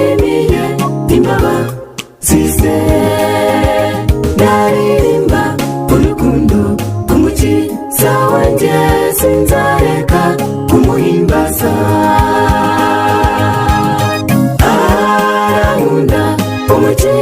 tubashimiye imbabazi ze. Ndaririmba urukundo rw'umukiza wanjye, sinzareka kumuhimbaza. Arankunda umukiza